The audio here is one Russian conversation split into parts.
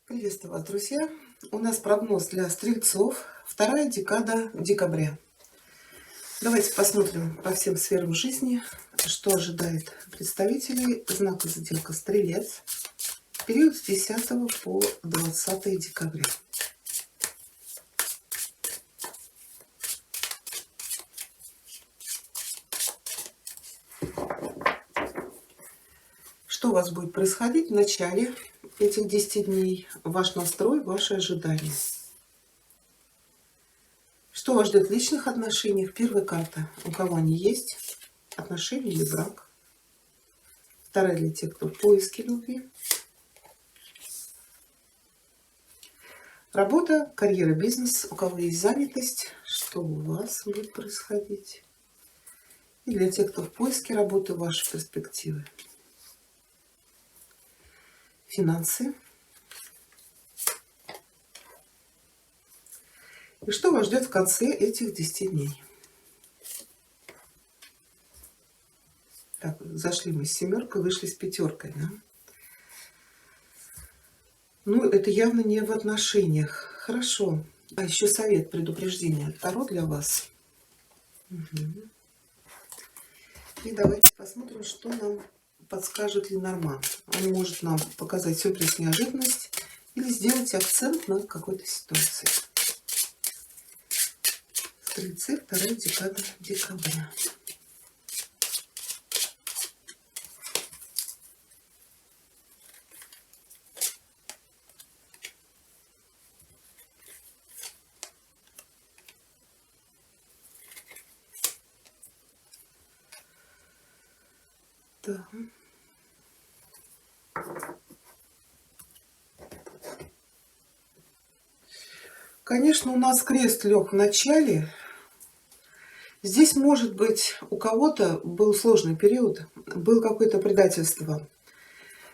Приветствую вас, друзья! У нас прогноз для стрельцов, вторая декада декабря. Давайте посмотрим по всем сферам жизни, что ожидает представителей знака зодиака Стрелец в период с 10 по 20 декабря. Что у вас будет происходить в начале этих 10 дней? Ваш настрой, ваши ожидания. Что вас ждет в личных отношениях? Первая карта. У кого они есть? Отношения или брак? Вторая для тех, кто в поиске любви. Работа, карьера, бизнес. У кого есть занятость? Что у вас будет происходить? И для тех, кто в поиске работы, ваши перспективы. Финансы. И что вас ждет в конце этих 10 дней? Так, зашли мы с семеркой, вышли с пятеркой. Да? Ну, это явно не в отношениях. Хорошо. А еще совет, предупреждение. Таро для вас. Угу. И давайте посмотрим, что нам подскажет Ленорман. Он может нам показать сюрприз, неожиданность или сделать акцент на какой-то ситуации. Стрельцы, вторая декада декабря. Да. Конечно, у нас крест лег в начале. Здесь, может быть, у кого-то был сложный период, было какое-то предательство.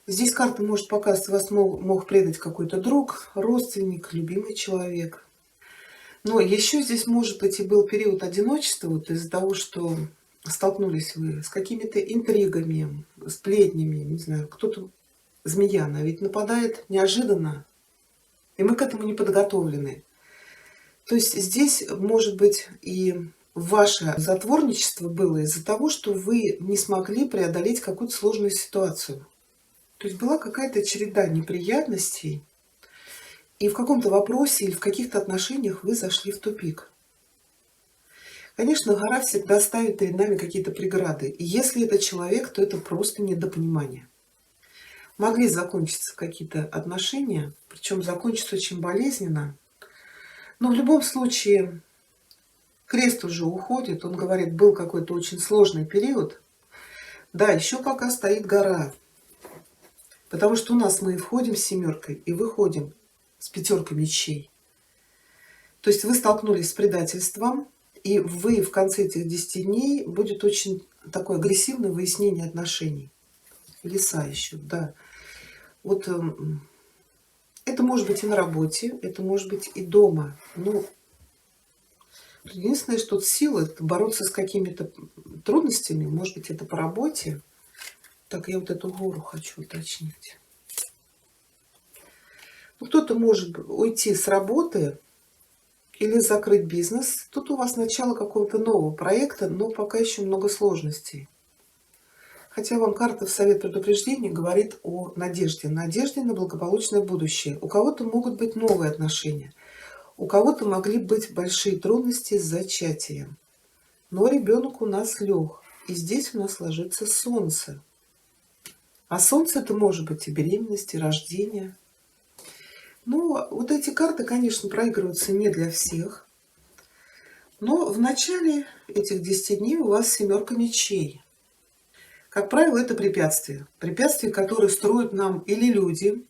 Здесь карта может показывать, вас мог предать какой-то друг, родственник, любимый человек. Но еще здесь, может быть, и был период одиночества, вот из-за того, что столкнулись вы с какими-то интригами, сплетнями, не знаю, кто-то, змея, она ведь нападает неожиданно, и мы к этому не подготовлены. То есть здесь, может быть, и ваше затворничество было из-за того, что вы не смогли преодолеть какую-то сложную ситуацию. То есть была какая-то череда неприятностей, и в каком-то вопросе или в каких-то отношениях вы зашли в тупик. Конечно, гора всегда ставит перед нами какие-то преграды. И если это человек, то это просто недопонимание. Могли закончиться какие-то отношения, причем закончиться очень болезненно. Но в любом случае крест уже уходит. Он говорит, был какой-то очень сложный период. Да, еще пока стоит гора. Потому что у нас мы и входим с семеркой, и выходим с пятеркой мечей. То есть вы столкнулись с предательством, и вы в конце этих 10 дней будет очень такое агрессивное выяснение отношений. Леса еще, да. Вот это может быть и на работе, это может быть и дома. Ну, единственное, что сила — это бороться с какими-то трудностями, может быть, это по работе. Так, я вот эту гору хочу уточнить. Ну, кто-то может уйти с работы или закрыть бизнес. Тут у вас начало какого-то нового проекта, но пока еще много сложностей. Хотя вам карта в совет предупреждения говорит о надежде. Надежде на благополучное будущее. У кого-то могут быть новые отношения. У кого-то могли быть большие трудности с зачатием. Но ребенок у нас лег. И здесь у нас ложится солнце. А солнце это может быть и беременность, и рождение. Ну, вот эти карты, конечно, проигрываются не для всех. Но в начале этих 10 дней у вас семерка мечей. Как правило, это препятствия. Препятствия, которые строят нам или люди,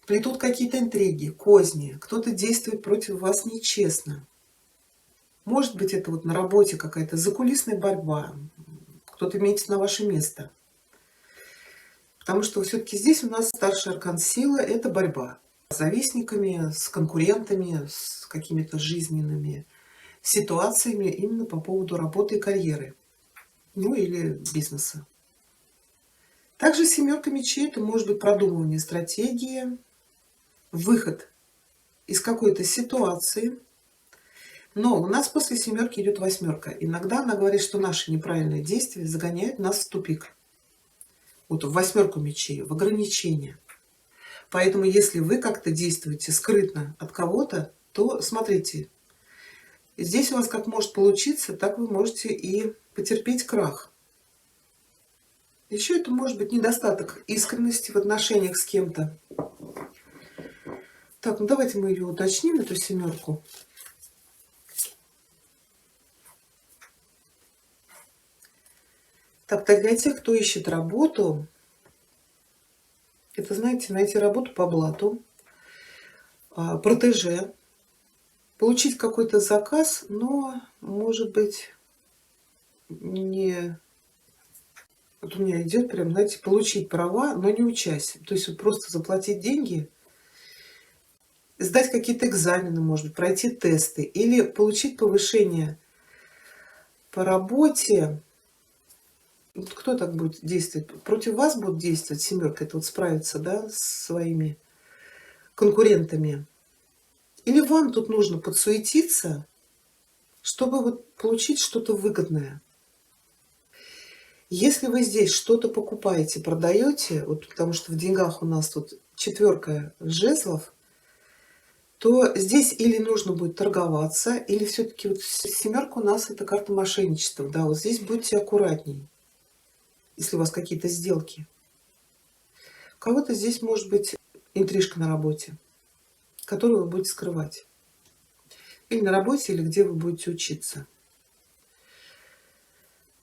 плетут какие-то интриги, козни. Кто-то действует против вас нечестно. Может быть, это вот на работе какая-то закулисная борьба. Кто-то метит на ваше место. Потому что все-таки здесь у нас старший аркан силы — это борьба с завистниками, с конкурентами, с какими-то жизненными ситуациями именно по поводу работы и карьеры. Ну или бизнеса. Также семерка мечей — это может быть продумывание стратегии, выход из какой-то ситуации. Но у нас после семерки идет восьмерка. Иногда она говорит, что наши неправильные действия загоняют нас в тупик. Вот в восьмерку мечей, в ограничения. Поэтому если вы как-то действуете скрытно от кого-то, то смотрите, здесь у вас как может получиться, так вы можете и потерпеть крах. Еще это может быть недостаток искренности в отношениях с кем-то. Так, ну давайте мы ее уточним, эту семерку. Так, для тех, кто ищет работу, это, знаете, найти работу по блату, протеже, получить какой-то заказ, но, может быть, не... Вот у меня идет прям, знаете, получить права, но не учась. То есть вот просто заплатить деньги, сдать какие-то экзамены, может быть, пройти тесты или получить повышение по работе. Вот кто так будет действовать? Против вас будет действовать семерка, это вот справиться, да, с своими конкурентами. Или вам тут нужно подсуетиться, чтобы вот получить что-то выгодное. Если вы здесь что-то покупаете, продаете, вот потому что в деньгах у нас тут четверка жезлов, то здесь или нужно будет торговаться, или все-таки вот семерка у нас это карта мошенничества. Да, вот здесь будьте аккуратней, если у вас какие-то сделки. У кого-то здесь может быть интрижка на работе, которую вы будете скрывать. Или на работе, или где вы будете учиться.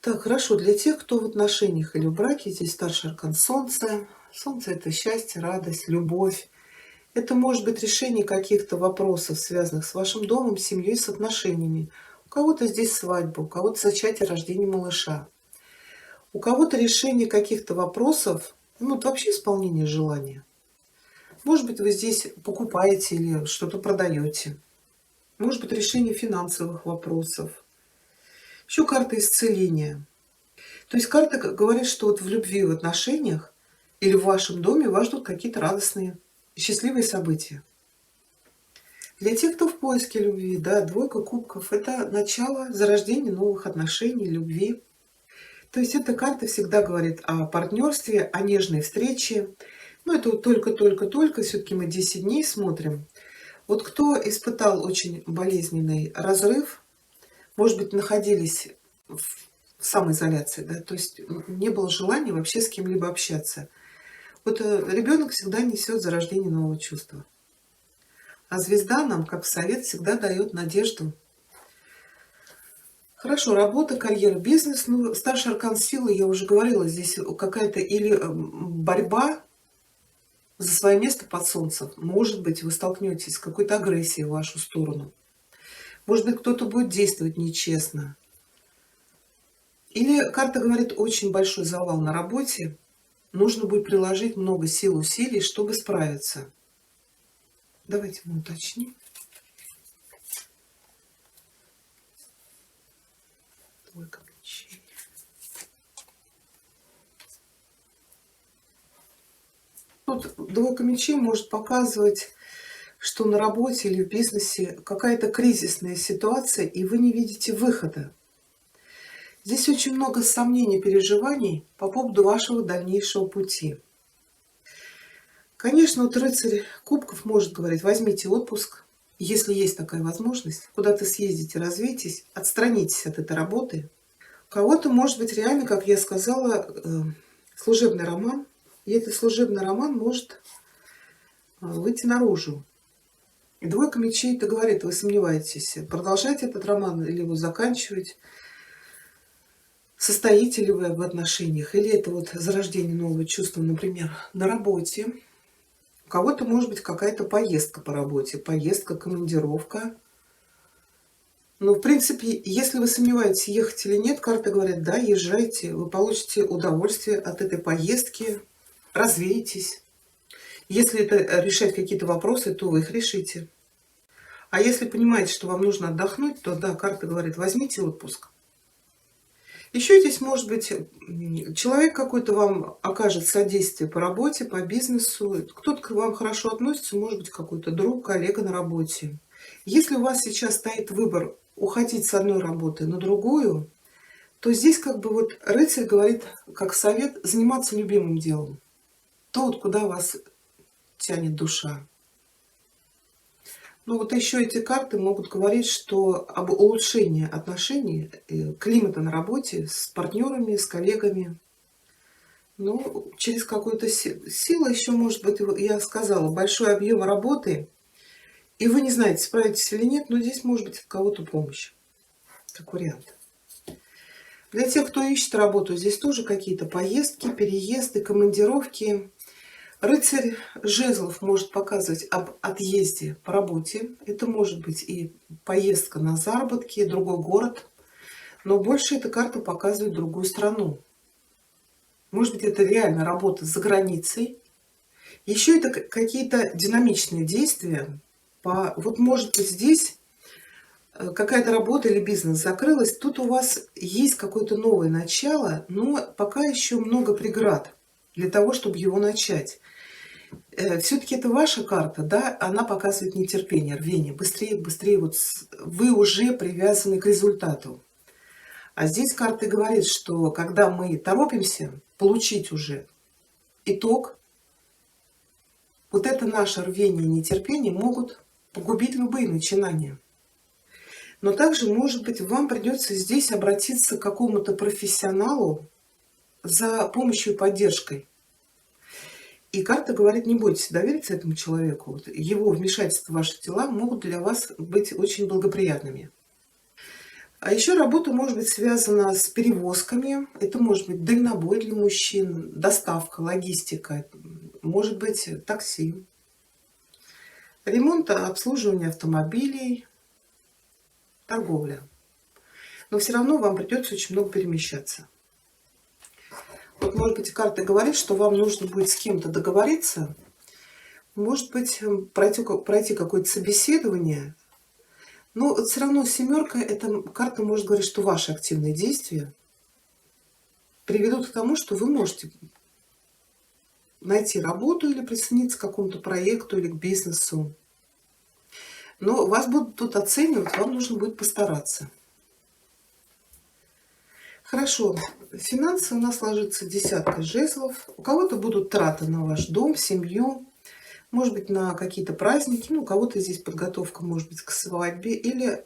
Так, хорошо. Для тех, кто в отношениях или в браке, здесь старший аркан Солнце. Солнце — это счастье, радость, любовь. Это может быть решение каких-то вопросов, связанных с вашим домом, семьей, с отношениями. У кого-то здесь свадьба, у кого-то зачатие, рождение малыша. У кого-то решение каких-то вопросов, ну, вот вообще исполнение желания. Может быть, вы здесь покупаете или что-то продаете. Может быть, решение финансовых вопросов. Еще карта исцеления. То есть карта говорит, что вот в любви, в отношениях или в вашем доме вас ждут какие-то радостные, счастливые события. Для тех, кто в поиске любви, да, двойка кубков — это начало зарождения новых отношений, любви. То есть эта карта всегда говорит о партнерстве, о нежной встрече. Но это вот только-только-только, все-таки мы 10 дней смотрим. Вот кто испытал очень болезненный разрыв, может быть, находились в самоизоляции, да, то есть не было желания вообще с кем-либо общаться. Вот ребенок всегда несет зарождение нового чувства. А звезда нам, как совет, всегда дает надежду. Хорошо, работа, карьера, бизнес. Ну, старший аркан силы, я уже говорила, здесь какая-то или борьба за свое место под солнцем. Может быть, вы столкнетесь с какой-то агрессией в вашу сторону. Может быть, кто-то будет действовать нечестно. Или карта говорит очень большой завал на работе. Нужно будет приложить много сил, усилий, чтобы справиться. Давайте мы уточним. Двойка мечей. Тут двойка мечей может показывать, что на работе или в бизнесе какая-то кризисная ситуация, и вы не видите выхода. Здесь очень много сомнений, переживаний по поводу вашего дальнейшего пути. Конечно, вот рыцарь кубков может говорить: возьмите отпуск, если есть такая возможность, куда-то съездите, развейтесь, отстранитесь от этой работы. У кого-то может быть реально, как я сказала, служебный роман, и этот служебный роман может выйти наружу. И двойка мечей это говорит: вы сомневаетесь, продолжать этот роман или его заканчивать. Состоите ли вы в отношениях, или это вот зарождение нового чувства, например, на работе. У кого-то может быть какая-то поездка по работе, поездка, командировка. Но, в принципе, если вы сомневаетесь, ехать или нет, карты говорят: да, езжайте, вы получите удовольствие от этой поездки, развеетесь. Если это решать какие-то вопросы, то вы их решите. А если понимаете, что вам нужно отдохнуть, то да, карта говорит: возьмите отпуск. Еще здесь может быть человек какой-то вам окажет содействие по работе, по бизнесу. Кто-то к вам хорошо относится, может быть, какой-то друг, коллега на работе. Если у вас сейчас стоит выбор уходить с одной работы на другую, то здесь как бы вот рыцарь говорит, как совет, заниматься любимым делом. То, вот куда вас тянет душа. Ну вот еще эти карты могут говорить, что об улучшении отношений, климата на работе с партнерами, с коллегами. Ну, через какую-то силу еще, может быть, я сказала, большой объем работы, и вы не знаете, справитесь или нет, но здесь может быть от кого-то помощь, как вариант. Для тех, кто ищет работу, здесь тоже какие-то поездки, переезды, командировки. Рыцарь жезлов может показывать об отъезде по работе. Это может быть и поездка на заработки, другой город. Но больше эта карта показывает другую страну. Может быть, это реально работа за границей. Еще это какие-то динамичные действия. Вот может быть здесь какая-то работа или бизнес закрылась. Тут у вас есть какое-то новое начало, но пока еще много преград для того, чтобы его начать. Все-таки это ваша карта, да, она показывает нетерпение, рвение. Быстрее, быстрее, вот вы уже привязаны к результату. А здесь карта говорит, что когда мы торопимся получить уже итог, вот это наше рвение и нетерпение могут погубить любые начинания. Но также, может быть, вам придется здесь обратиться к какому-то профессионалу за помощью и поддержкой. И карта говорит, не бойтесь довериться этому человеку. Вот его вмешательства в ваши дела могут для вас быть очень благоприятными. А еще работа может быть связана с перевозками. Это может быть дальнобой для мужчин, доставка, логистика. Может быть такси. Ремонт, обслуживание автомобилей, торговля. Но все равно вам придется очень много перемещаться. Вот, может быть, карта говорит, что вам нужно будет с кем-то договориться. Может быть, пройти какое-то собеседование. Но все равно семерка, эта карта может говорить, что ваши активные действия приведут к тому, что вы можете найти работу или присоединиться к какому-то проекту или к бизнесу. Но вас будут тут оценивать, вам нужно будет постараться. Хорошо, финансы у нас ложится десятка жезлов. У кого-то будут траты на ваш дом, семью, может быть, на какие-то праздники. Ну, у кого-то здесь подготовка, может быть, к свадьбе или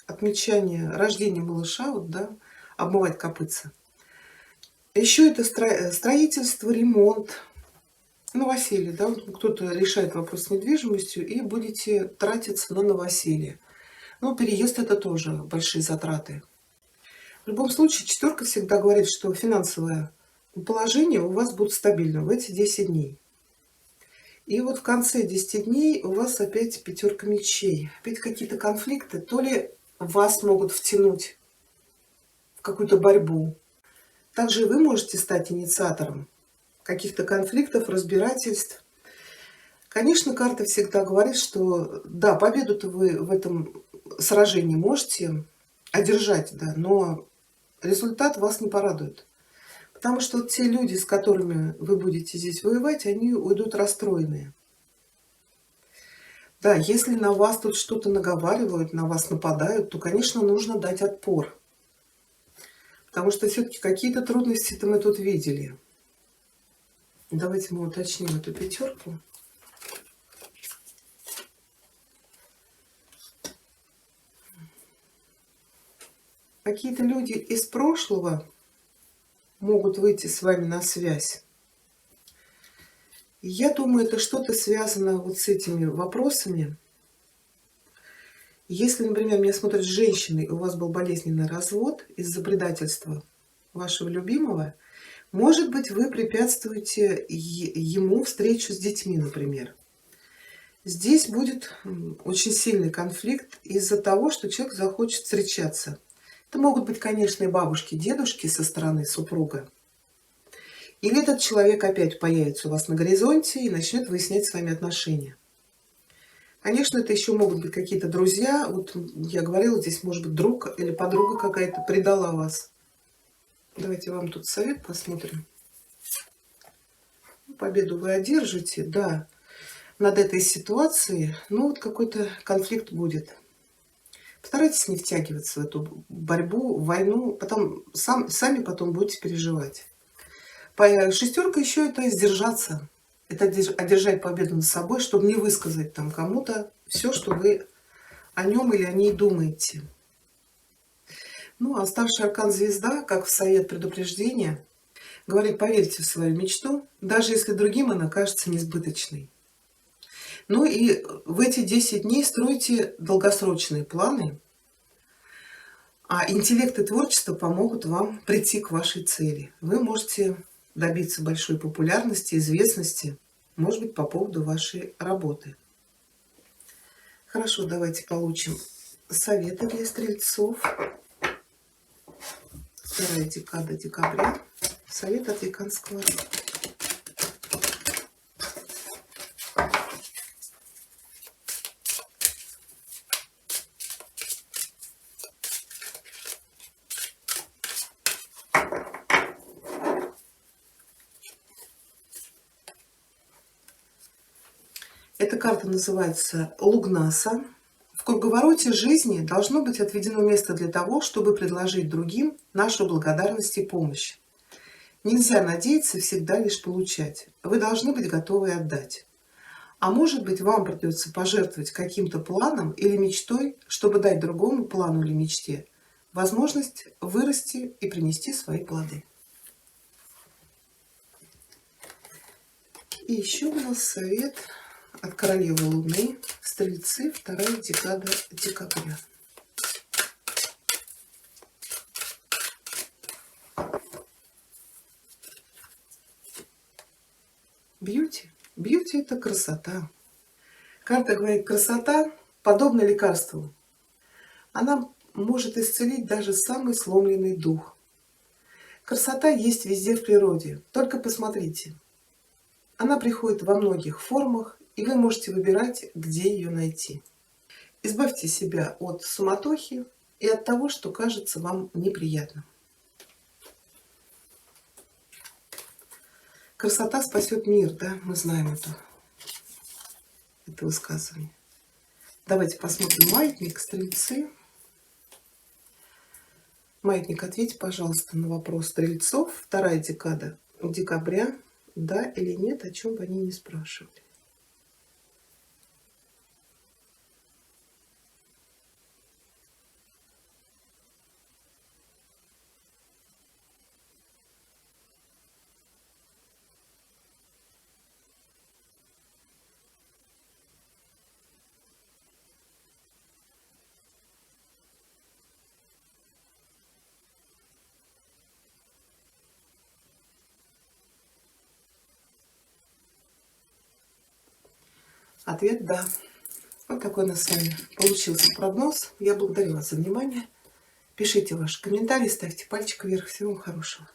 отмечание рождения малыша, вот, да, обмывать копытца. Еще это строительство, ремонт, новоселье, да, кто-то решает вопрос с недвижимостью и будете тратиться на новоселье. Ну, переезд это тоже большие затраты. В любом случае, четверка всегда говорит, что финансовое положение у вас будет стабильным в эти 10 дней. И вот в конце 10 дней у вас опять пятерка мечей. Опять какие-то конфликты. То ли вас могут втянуть в какую-то борьбу. Также вы можете стать инициатором каких-то конфликтов, разбирательств. Конечно, карта всегда говорит, что да, победу-то вы в этом сражении можете одержать, да, но результат вас не порадует. Потому что те люди, с которыми вы будете здесь воевать, они уйдут расстроенные. Да, если на вас тут что-то наговаривают, на вас нападают, то, конечно, нужно дать отпор. Потому что все-таки какие-то трудности-то мы тут видели. Давайте мы уточним эту пятерку. Какие-то люди из прошлого могут выйти с вами на связь. Я думаю, это что-то связано вот с этими вопросами. Если, например, меня смотрят женщины, и у вас был болезненный развод из-за предательства вашего любимого, может быть, вы препятствуете ему встречу с детьми, например. Здесь будет очень сильный конфликт из-за того, что человек захочет встречаться. Это могут быть, конечно, и бабушки, дедушки со стороны супруга. Или этот человек опять появится у вас на горизонте и начнет выяснять с вами отношения. Конечно, это еще могут быть какие-то друзья. Вот я говорила, здесь может быть друг или подруга какая-то предала вас. Давайте вам тут совет посмотрим. Победу вы одержите, да, над этой ситуацией, но вот какой-то конфликт будет. Постарайтесь не втягиваться в эту борьбу, войну, потом сами потом будете переживать. Шестерка еще это сдержаться, это одержать победу над собой, чтобы не высказать там кому-то все, что вы о нем или о ней думаете. Ну, а старший аркан звезда, как в совет предупреждения, говорит: поверьте в свою мечту, даже если другим она кажется несбыточной. Ну и в эти 10 дней стройте долгосрочные планы, а интеллект и творчество помогут вам прийти к вашей цели. Вы можете добиться большой популярности, известности, может быть, по поводу вашей работы. Хорошо, давайте получим советы для стрельцов. Вторая декада декабря. Совет от Веканского рода. Эта карта называется Лугнаса. В круговороте жизни должно быть отведено место для того, чтобы предложить другим нашу благодарность и помощь. Нельзя надеяться всегда лишь получать. Вы должны быть готовы отдать. А может быть, вам придется пожертвовать каким-то планом или мечтой, чтобы дать другому плану или мечте возможность вырасти и принести свои плоды. И еще у нас совет от королевы Луны, Стрельцы, вторая декада декабря. Бьюти. Бьюти – это красота. Карта говорит: красота подобна лекарству. Она может исцелить даже самый сломленный дух. Красота есть везде в природе. Только посмотрите. Она приходит во многих формах, и вы можете выбирать, где ее найти. Избавьте себя от суматохи и от того, что кажется вам неприятным. Красота спасет мир, да? Мы знаем это высказывание. Давайте посмотрим маятник, стрельцы. Маятник, ответьте, пожалуйста, на вопрос стрельцов. Вторая декада декабря. Да или нет, о чем бы они ни спрашивали. Ответ да. Вот такой у нас с вами получился прогноз. Я благодарю вас за внимание. Пишите ваши комментарии, ставьте пальчик вверх. Всего вам хорошего.